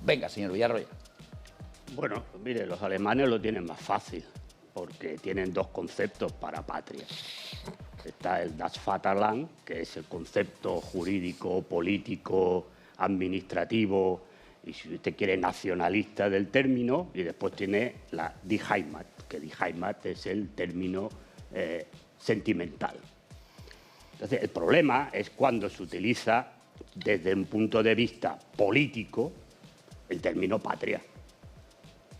Venga, señor Villarroya. Bueno, mire, los alemanes lo tienen más fácil, porque tienen dos conceptos para patria. Está el Das Vaterland, que es el concepto jurídico, político, administrativo, y si usted quiere, nacionalista del término, y después tiene la Die Heimat, que Die Heimat es el término sentimental. Entonces, el problema es cuando se utiliza desde un punto de vista político el término patria.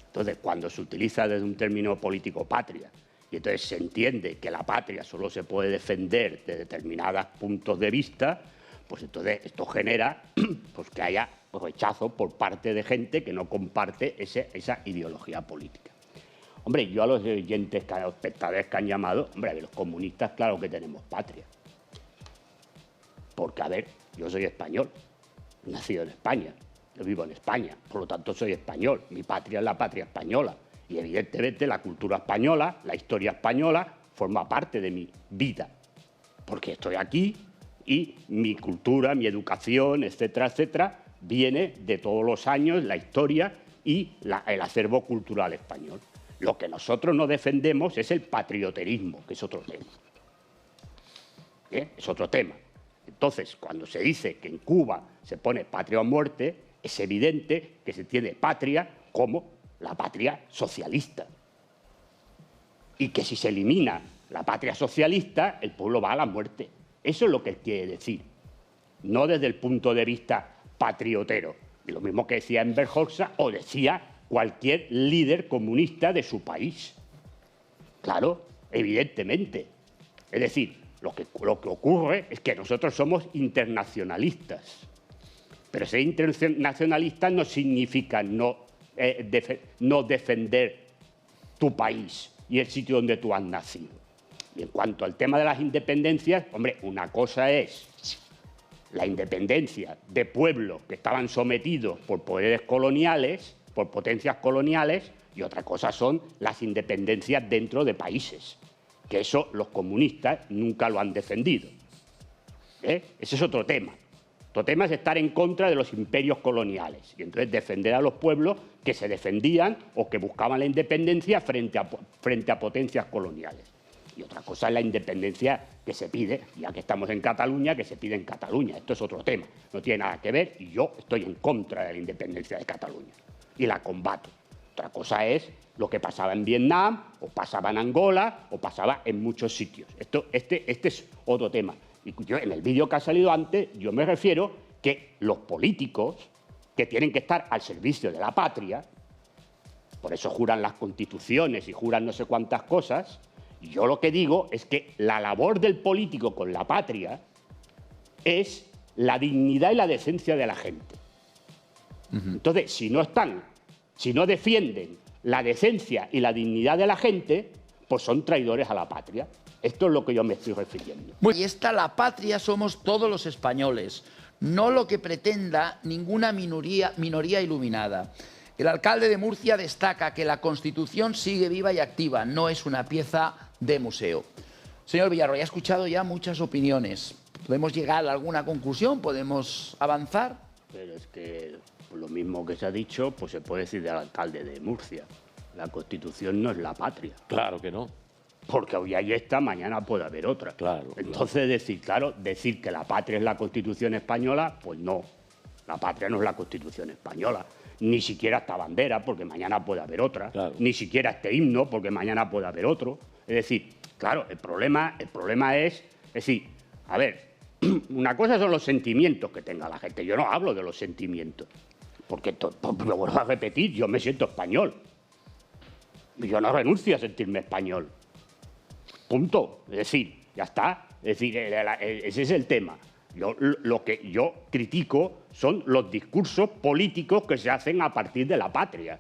Entonces, cuando se utiliza desde un término político patria, y entonces se entiende que la patria solo se puede defender de determinados puntos de vista, pues entonces esto genera pues, que haya rechazo por parte de gente que no comparte esa ideología política. Hombre, yo a los oyentes, a los espectadores que han llamado, hombre, a ver, los comunistas, claro que tenemos patria. Porque, a ver, yo soy español, nacido en España, yo vivo en España, por lo tanto soy español, mi patria es la patria española. Y evidentemente la cultura española, la historia española, forma parte de mi vida, porque estoy aquí y mi cultura, mi educación, etcétera, etcétera, viene de todos los años, la historia y el acervo cultural español. Lo que nosotros no defendemos es el patrioterismo, que es otro tema. Es otro tema. Entonces, cuando se dice que en Cuba se pone patria o muerte, es evidente que se tiene patria como la patria socialista. Y que si se elimina la patria socialista, el pueblo va a la muerte. Eso es lo que él quiere decir. No desde el punto de vista patriotero. Y lo mismo que decía Enver Hoxha o decía cualquier líder comunista de su país. Claro, evidentemente. Es decir, lo que ocurre es que nosotros somos internacionalistas. Pero ser internacionalista no significa no defender tu país y el sitio donde tú has nacido. Y en cuanto al tema de las independencias, hombre, una cosa es la independencia de pueblos que estaban sometidos por poderes coloniales, por potencias coloniales, y otra cosa son las independencias dentro de países, que eso los comunistas nunca lo han defendido. Ese es otro tema. Otro tema es estar en contra de los imperios coloniales y entonces defender a los pueblos que se defendían o que buscaban la independencia frente a potencias coloniales. Y otra cosa es la independencia que se pide, ya que estamos en Cataluña, que se pide en Cataluña. Esto es otro tema, no tiene nada que ver y yo estoy en contra de la independencia de Cataluña y la combato. Otra cosa es lo que pasaba en Vietnam, o pasaba en Angola, o pasaba en muchos sitios. Este es otro tema. Y yo, en el vídeo que ha salido antes, yo me refiero que los políticos que tienen que estar al servicio de la patria, por eso juran las constituciones y juran no sé cuántas cosas, y yo lo que digo es que la labor del político con la patria es la dignidad y la decencia de la gente. Entonces, si no defienden la decencia y la dignidad de la gente, pues son traidores a la patria. Esto es lo que yo me estoy refiriendo. Y esta la patria somos todos los españoles, no lo que pretenda ninguna minoría iluminada. El alcalde de Murcia destaca que la Constitución sigue viva y activa, no es una pieza de museo. Señor Villarroya, ha escuchado ya muchas opiniones. ¿Podemos llegar a alguna conclusión? ¿Podemos avanzar? Pero es que lo mismo que se ha dicho, pues se puede decir del alcalde de Murcia. La Constitución no es la patria. Claro que no. Porque hoy hay esta, mañana puede haber otra. Claro. Entonces, decir que la patria es la Constitución española, pues no. La patria no es la Constitución española. Ni siquiera esta bandera, porque mañana puede haber otra. Claro. Ni siquiera este himno, porque mañana puede haber otro. Es decir, claro, el problema es decir, a ver, una cosa son los sentimientos que tenga la gente. Yo no hablo de los sentimientos. Porque, lo vuelvo a repetir, yo me siento español. Yo no renuncio a sentirme español. Punto. Es decir, ya está. Es decir, ese es el tema. Lo que yo critico son los discursos políticos que se hacen a partir de la patria.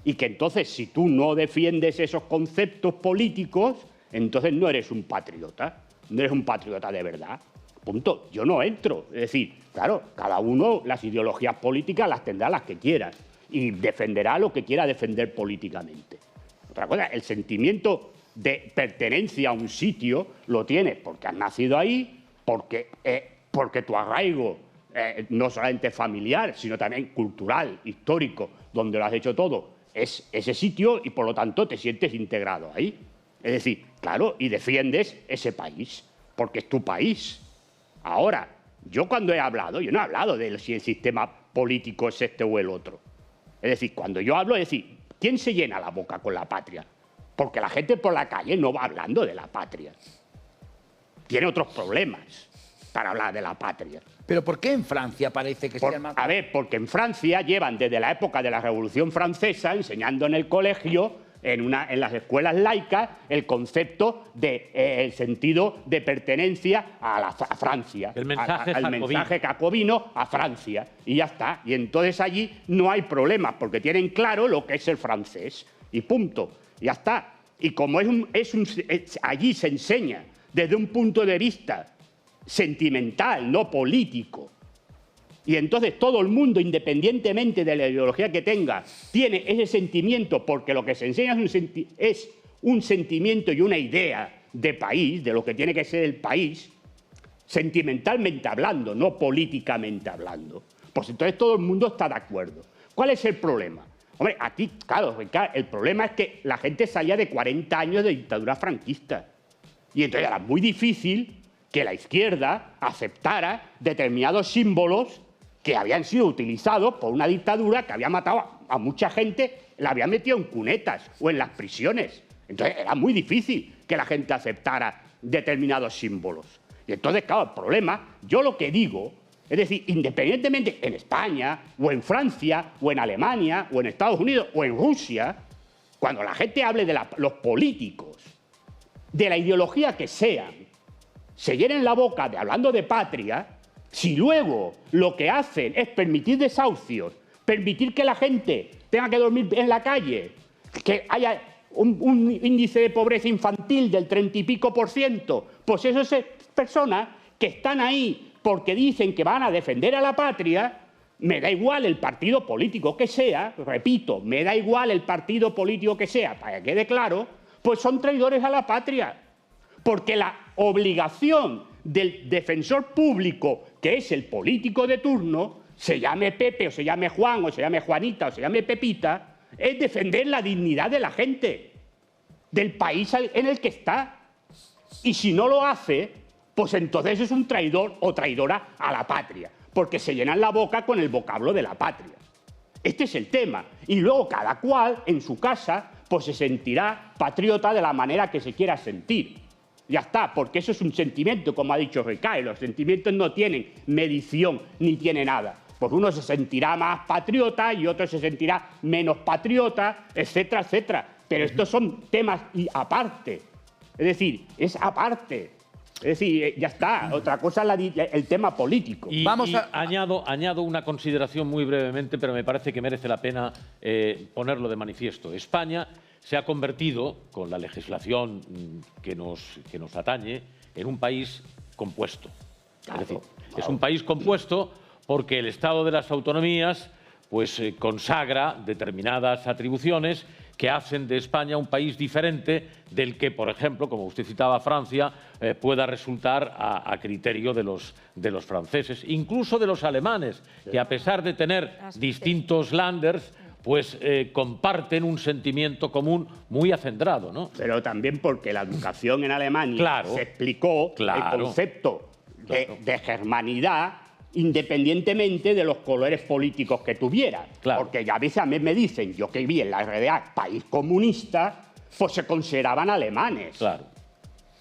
Y que entonces, si tú no defiendes esos conceptos políticos, entonces no eres un patriota. No eres un patriota de verdad. Punto. Yo no entro. Es decir, claro, cada uno las ideologías políticas las tendrá las que quiera y defenderá lo que quiera defender políticamente. Otra cosa, el sentimiento de pertenencia a un sitio lo tienes porque has nacido ahí, porque tu arraigo no solamente familiar, sino también cultural, histórico, donde lo has hecho todo, es ese sitio y por lo tanto te sientes integrado ahí. Es decir, claro, y defiendes ese país, porque es tu país. Ahora, yo cuando he hablado, yo no he hablado de si el sistema político es este o el otro. Es decir, cuando yo hablo, es decir, ¿quién se llena la boca con la patria? Porque la gente por la calle no va hablando de la patria. Tiene otros problemas para hablar de la patria. ¿Pero por qué en Francia parece que se llama? A ver, porque en Francia llevan desde la época de la Revolución Francesa enseñando en el colegio, en las escuelas laicas, el concepto el sentido de pertenencia a Francia. El mensaje al mensaje jacobino a Francia. Y ya está. Y entonces allí no hay problemas, porque tienen claro lo que es el francés. Y punto. Ya está. Y como allí se enseña desde un punto de vista sentimental, no político. Y entonces todo el mundo, independientemente de la ideología que tenga, tiene ese sentimiento, porque lo que se enseña es un sentimiento y una idea de país, de lo que tiene que ser el país, sentimentalmente hablando, no políticamente hablando. Pues entonces todo el mundo está de acuerdo. ¿Cuál es el problema? Hombre, aquí, claro, el problema es que la gente salía de 40 años de dictadura franquista. Y entonces era muy difícil que la izquierda aceptara determinados símbolos que habían sido utilizados por una dictadura que había matado a mucha gente, la había metido en cunetas o en las prisiones. Entonces era muy difícil que la gente aceptara determinados símbolos. Y entonces, claro, el problema, yo lo que digo, es decir, independientemente en España, o en Francia, o en Alemania, o en Estados Unidos, o en Rusia, cuando la gente hable de los políticos, de la ideología que sean, se llenen la boca hablando de patria, si luego lo que hacen es permitir desahucios, permitir que la gente tenga que dormir en la calle, que haya un índice de pobreza infantil del 30 y pico %, pues esas personas que están ahí porque dicen que van a defender a la patria, me da igual el partido político que sea, repito, me da igual el partido político que sea, para que quede claro, pues son traidores a la patria. Porque la obligación del defensor público, que es el político de turno, se llame Pepe o se llame Juan o se llame Juanita o se llame Pepita, es defender la dignidad de la gente, del país en el que está. Y si no lo hace, pues entonces es un traidor o traidora a la patria, porque se llenan la boca con el vocablo de la patria. Este es el tema. Y luego cada cual en su casa pues se sentirá patriota de la manera que se quiera sentir. Ya está, porque eso es un sentimiento, como ha dicho Recae, los sentimientos no tienen medición ni tiene nada. Pues uno se sentirá más patriota y otro se sentirá menos patriota, etcétera, etcétera. Pero estos son temas aparte. Es decir, es aparte. Es decir, ya está. Otra cosa es el tema político. Añado una consideración muy brevemente, pero me parece que merece la pena ponerlo de manifiesto. España se ha convertido, con la legislación que nos atañe, en un país compuesto. Claro, es decir, es un país compuesto porque el Estado de las Autonomías pues, consagra determinadas atribuciones que hacen de España un país diferente del que, por ejemplo, como usted citaba, Francia, pueda resultar a criterio de los franceses, incluso de los alemanes, que a pesar de tener distintos Länders, pues comparten un sentimiento común muy acendrado, ¿no? Pero también porque la educación en Alemania se explicó el concepto de germanidad independientemente de los colores políticos que tuviera. Porque ya a veces a mí me dicen, yo que vi en la RDA, país comunista, pues se consideraban alemanes. Claro.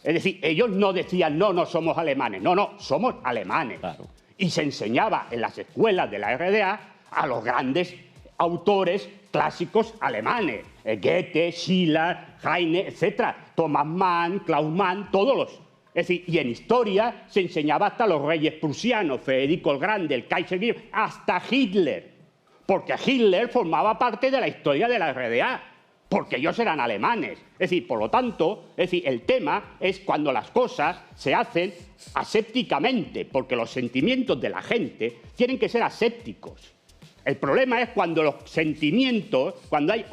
Es decir, ellos no decían, no somos alemanes. No, somos alemanes. Claro. Y se enseñaba en las escuelas de la RDA a los grandes autores clásicos alemanes. Goethe, Schiller, Heine, etc. Thomas Mann, Klaus Mann, todos los... Es decir, y en historia se enseñaba hasta los reyes prusianos, Federico el Grande, el Kaiser Wilhelm, hasta Hitler. Porque Hitler formaba parte de la historia de la RDA, porque ellos eran alemanes. Es decir, por lo tanto, el tema es cuando las cosas se hacen asépticamente, porque los sentimientos de la gente tienen que ser asépticos. El problema es cuando los sentimientos, cuando hay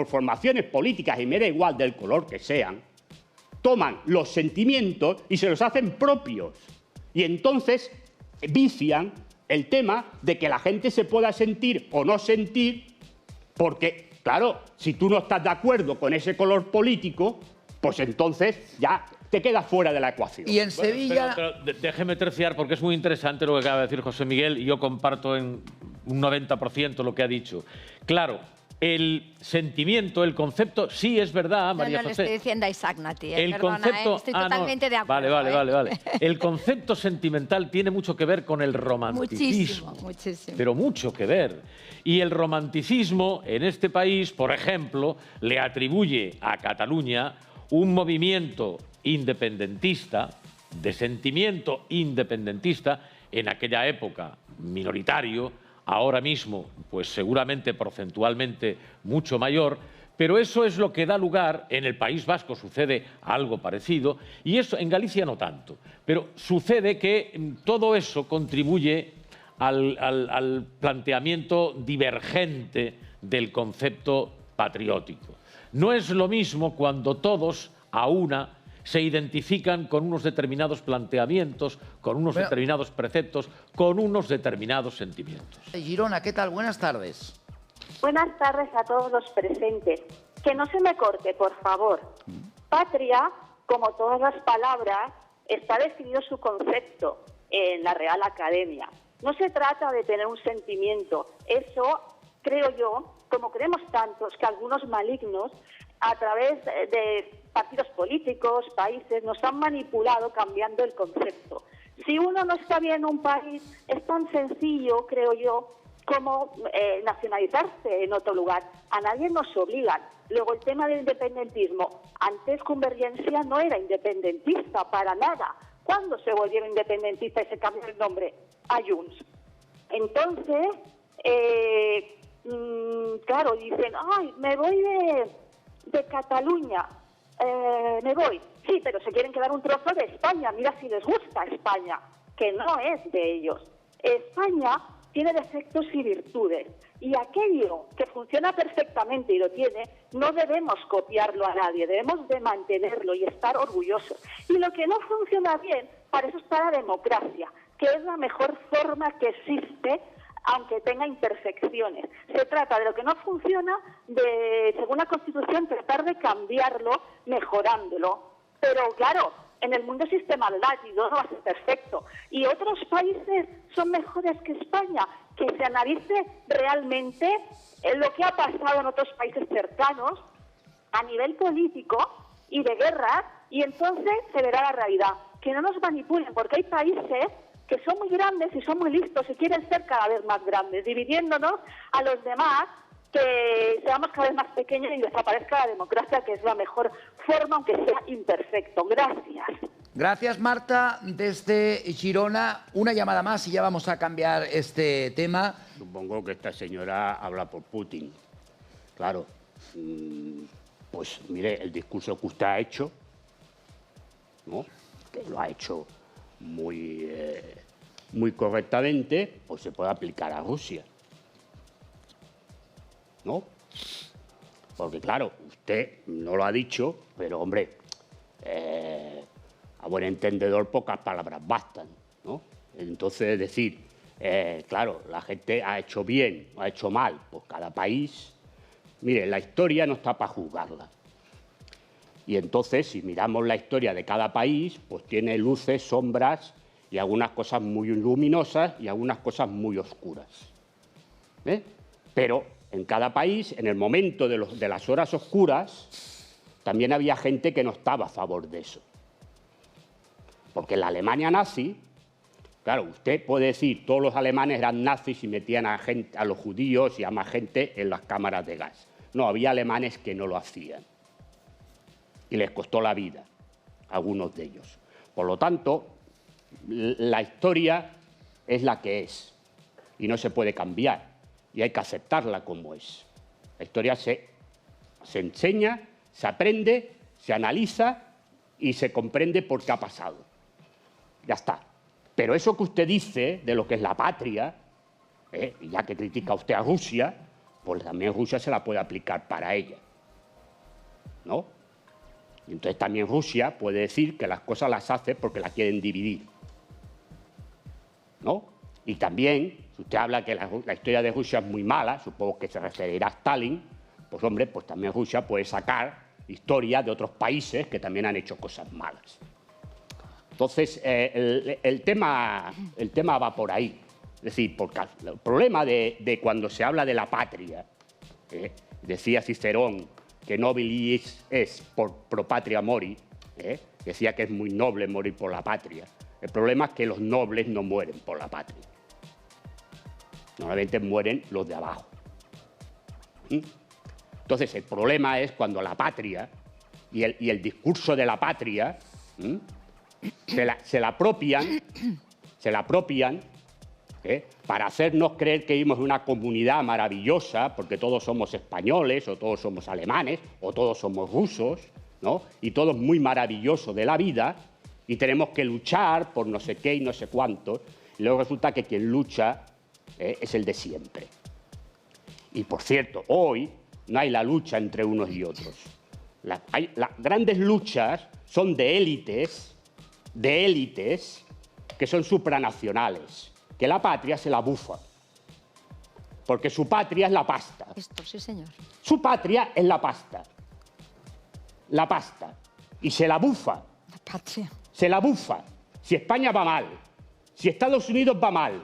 formaciones políticas, y me da igual del color que sean, toman los sentimientos y se los hacen propios. Y entonces vician el tema de que la gente se pueda sentir o no sentir, porque, claro, si tú no estás de acuerdo con ese color político, pues entonces ya te quedas fuera de la ecuación. Y en Sevilla... Pero déjeme terciar, porque es muy interesante lo que acaba de decir José Miguel, y yo comparto en un 90% lo que ha dicho. Claro, el sentimiento, el concepto, sí es verdad, María No le José. estoy diciendo a Isaac Nati, El perdona, concepto, estoy totalmente de acuerdo. Vale. El concepto sentimental tiene mucho que ver con el romanticismo. Muchísimo. Pero mucho que ver. Y el romanticismo en este país, por ejemplo, le atribuye a Cataluña un movimiento independentista, de sentimiento independentista, en aquella época minoritario, ahora mismo, pues seguramente porcentualmente mucho mayor, pero eso es lo que da lugar, en el País Vasco sucede algo parecido, y eso en Galicia no tanto, pero sucede que todo eso contribuye al planteamiento divergente del concepto patriótico. No es lo mismo cuando todos, a una, se identifican con unos determinados planteamientos, con unos determinados preceptos, con unos determinados sentimientos. Girona, ¿qué tal? Buenas tardes. Buenas tardes a todos los presentes. Que no se me corte, por favor. Patria, como todas las palabras, está definido su concepto en la Real Academia. No se trata de tener un sentimiento. Eso, creo yo, como creemos tantos, que algunos malignos, a través de partidos políticos, países, nos han manipulado cambiando el concepto. Si uno no está bien en un país, es tan sencillo, creo yo, como nacionalizarse en otro lugar. A nadie nos obligan. Luego, el tema del independentismo. Antes Convergencia no era independentista para nada. ¿Cuándo se volvieron independentistas y se cambió el nombre? A Junts. Entonces, claro, dicen, ay, me voy de Cataluña, me voy. Sí, pero se quieren quedar un trozo de España. Mira si les gusta España, que no es de ellos. España tiene defectos y virtudes. Y aquello que funciona perfectamente y lo tiene, no debemos copiarlo a nadie, debemos de mantenerlo y estar orgullosos. Y lo que no funciona bien, para eso está la democracia, que es la mejor forma que existe, aunque tenga imperfecciones. Se trata de lo que no funciona, de, según la Constitución, tratar de cambiarlo, mejorándolo. Pero claro, en el mundo existe maldad y todo no va a ser perfecto. Y otros países son mejores que España. Que se analice realmente lo que ha pasado en otros países cercanos a nivel político y de guerra, y entonces se verá la realidad. Que no nos manipulen, porque hay países que son muy grandes y son muy listos y quieren ser cada vez más grandes, dividiéndonos a los demás, que seamos cada vez más pequeños y desaparezca la democracia, que es la mejor forma, aunque sea imperfecto. Gracias. Gracias, Marta. Desde Girona, una llamada más y ya vamos a cambiar este tema. Supongo que esta señora habla por Putin. Claro. Pues mire, el discurso que usted ha hecho, ¿no?, que lo ha hecho muy correctamente, pues se puede aplicar a Rusia, ¿no? Porque claro, usted no lo ha dicho, pero hombre, a buen entendedor pocas palabras bastan, ¿no? Entonces, es decir, claro, la gente ha hecho bien o ha hecho mal, pues cada país, mire, la historia no está para juzgarla. Y entonces, si miramos la historia de cada país, pues tiene luces, sombras y algunas cosas muy luminosas y algunas cosas muy oscuras. Pero en cada país, en el momento de las horas oscuras, también había gente que no estaba a favor de eso. Porque en la Alemania nazi, claro, usted puede decir todos los alemanes eran nazis y metían a los judíos y a más gente en las cámaras de gas. No, había alemanes que no lo hacían. Y les costó la vida a algunos de ellos. Por lo tanto, la historia es la que es y no se puede cambiar y hay que aceptarla como es. La historia se enseña, se aprende, se analiza y se comprende por qué ha pasado. Ya está. Pero eso que usted dice de lo que es la patria, y ya que critica usted a Rusia, pues también Rusia se la puede aplicar para ella, ¿no? Y entonces también Rusia puede decir que las cosas las hace porque las quieren dividir, ¿no? Y también, si usted habla que la historia de Rusia es muy mala, supongo que se referirá a Stalin, pues hombre, pues también Rusia puede sacar historia de otros países que también han hecho cosas malas. Entonces, el tema va por ahí. Es decir, porque el problema de cuando se habla de la patria, decía Cicerón que nobilis es pro patria mori, decía que es muy noble morir por la patria. El problema es que los nobles no mueren por la patria. Normalmente mueren los de abajo. Entonces, el problema es cuando la patria y el discurso de la patria se la apropian para hacernos creer que vivimos en una comunidad maravillosa, porque todos somos españoles, o todos somos alemanes, o todos somos rusos, ¿no? Y todo es muy maravilloso de la vida, y tenemos que luchar por no sé qué y no sé cuánto, y luego resulta que quien lucha es el de siempre. Y por cierto, hoy no hay la lucha entre unos y otros. Las grandes luchas son de élites que son supranacionales, que la patria se la bufa, porque su patria es la pasta. Esto, sí, señor. Su patria es la pasta, y se la bufa. La patria. Se la bufa. Si España va mal, si Estados Unidos va mal,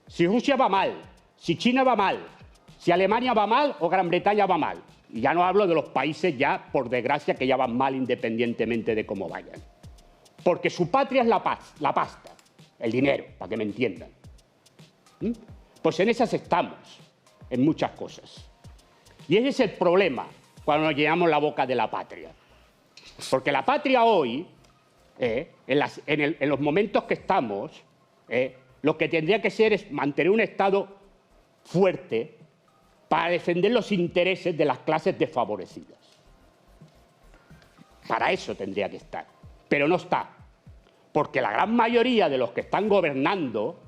si Rusia va mal, si China va mal, si Alemania va mal o Gran Bretaña va mal. Y ya no hablo de los países ya, por desgracia, que ya van mal independientemente de cómo vayan. Porque su patria es la pasta, el dinero, para que me entiendan. Pues en esas estamos, en muchas cosas. Y ese es el problema cuando nos llenamos la boca de la patria. Porque la patria hoy, en los momentos que estamos, lo que tendría que ser es mantener un Estado fuerte para defender los intereses de las clases desfavorecidas. Para eso tendría que estar. Pero no está. Porque la gran mayoría de los que están gobernando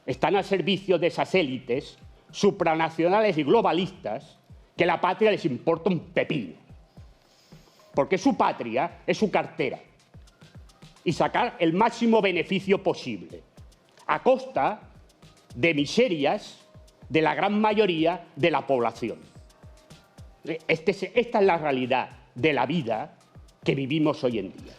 están al servicio de esas élites supranacionales y globalistas que la patria les importa un pepino. Porque su patria es su cartera y sacar el máximo beneficio posible a costa de miserias de la gran mayoría de la población. Esta es la realidad de la vida que vivimos hoy en día.